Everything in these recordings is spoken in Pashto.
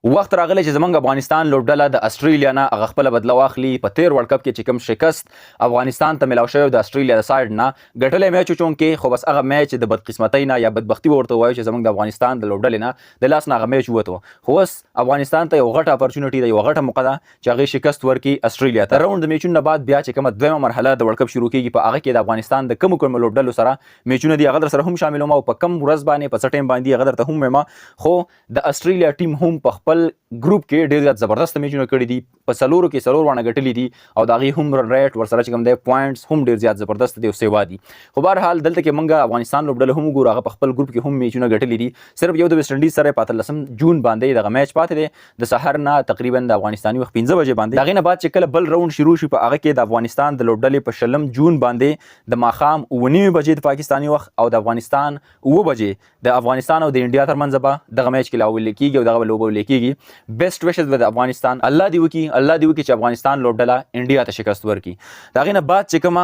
وخت راغلی چې زمونږ افغانستان لوبډله د استرالیا نه هغه خپله بدله واخلي په تیر ورلډ کپ کې چې کوم شکست افغانستان ته میلاو شوی د استرالیا د سایډ نه ګټلی میچ و چونکې خو بس هغه میچ د بدقسمتۍ نه یا بدبختي به ورته ووایو چې زمونږ د افغانستان د لوبډلې نه د لاس نه هغه میچ ووتو خو اوس افغانستان ته یو غټه اپرچونټي ده یوه غټه موقع ده چې هغې شکست ورکړي استرالیا ته راوند د میچونو نه بعد بیا چې کومه دویمه مرحله د ورلډ کپ شروع کیږي په هغه کې د افغانستان د کومو لوبډلو سره میچونه دي هغه در سره هم شاملوم او په کم ورځ باندې په څه ټایم باندې هغه درته هم وایم خو د استرالیا ټیم هم په خپل ګروپ کې ډېر زیات زبردست میچونه کړي دي په څلورو کې څلور واڼه ګټلي دي او د هغې هم رن ریټ ورسره چې کوم دی پوینټس هم ډېر زیات زبردست دي او سیوا دي خو بهرحال دلته کې موږ افغانستان لوبډله هم وګورو هغه په خپل ګروپ کې هم میچونه ګټلي دي صرف یو د ویسټ انډیز سره په 18 جون باندې دغه میچ پاتې دی د سحر نه تقریبا د افغانستاني وخت 15 بجې باندې د هغې نه بعد چې کله بل راوند شروع شي په هغه کې د افغانستان د لوبډلې په 20 جون باندې د ماښام 9 بجې د پاکستاني وخت او د افغانستان 9 بجې د افغانستان او د انډیا ترمنځ به دغه میچ کې لاول کېږي او دغه به لوبه کېږي بیسټ ویشز د افغانستان الله دې وکړي چې افغانستان لوبډله انډیا ته شکست ورکړي د هغې نه بعد چې کومه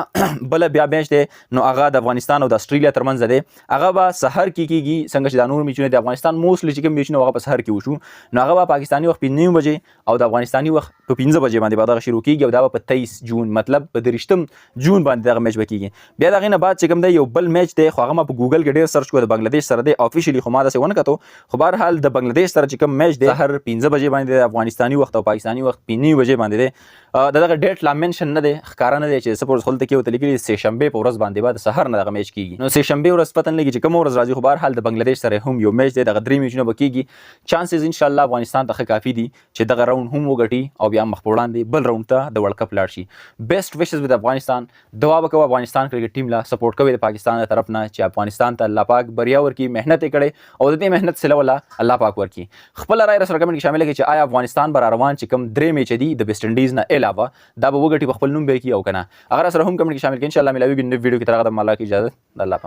بله بیا میچ دی نو هغه د افغانستان او د استرالیا ترمنځ دی هغه به سحر کې کېږي څنګه چې دا نور میچونه د افغانستان موسټلی چې کوم میچونه هغه په سحر کې وشو نو هغه به پاکستاني وخت 9 بجې او د افغانستاني وخت په 15 بجې باندې به دغه شروع کېږي او دا به په 23 جون مطلب په 23 جون باندې دغه میچ به کېږي بیا د هغې نه بعد چې کوم دی یو بل میچ دی خو هغه ما په ګوګل کې ډېر سرچ کړو د بنګلادیش سره دی افیشیلي خو ما داسې ونه کتو خو بهرحال د بنګلادیش سره چې کوم میچ دی سحر 15 بجې باندې د افغانستاني وخت او پاکستاني وخت 9 بجې باندې دی دغه ډیټ لا منشن نه دی ښکاره نه دی چې سپورټس هلته کې ورته لیکلي سه شنبې په ورځ باندې به د سحر نه دغه میچ کېږي نو سه شنبې ورځ پته نه لګي چې کومه ورځ راځي خو بهرحال د بنګلادیش سره هم یو میچ دی دغه درې میچونه به کېږي چانسز انشاءالله افغانستان ته ښه کافي دي چې دغه راوند هم وګټي او بیا مخ په وړاندې بل راوند ته د ورلډ کپ لاړ شي بیسټ ویشز ود افغانستان دعا به کوو افغانستان کرکټ ټیم لا سپورټ کوي د پاکستان د طرف نه چې افغانستان ته الله پاک بریا ورکړي محنت یې کړی او د دې محنت صله ولا الله پاک ورکړي خپل رائے سره کمنټ کې شامل کړئ چې آیا افغانستان بر روان چې کوم درې میچ دي د ویسټ انډیز نه علاوه دا به وګټي په خپل نوم به کړي او کنه هغه سره هم کمنټ کې شامل کړئ ان شاء الله ملاوي ویډیو کې تر هغه د الله کی اجازه الله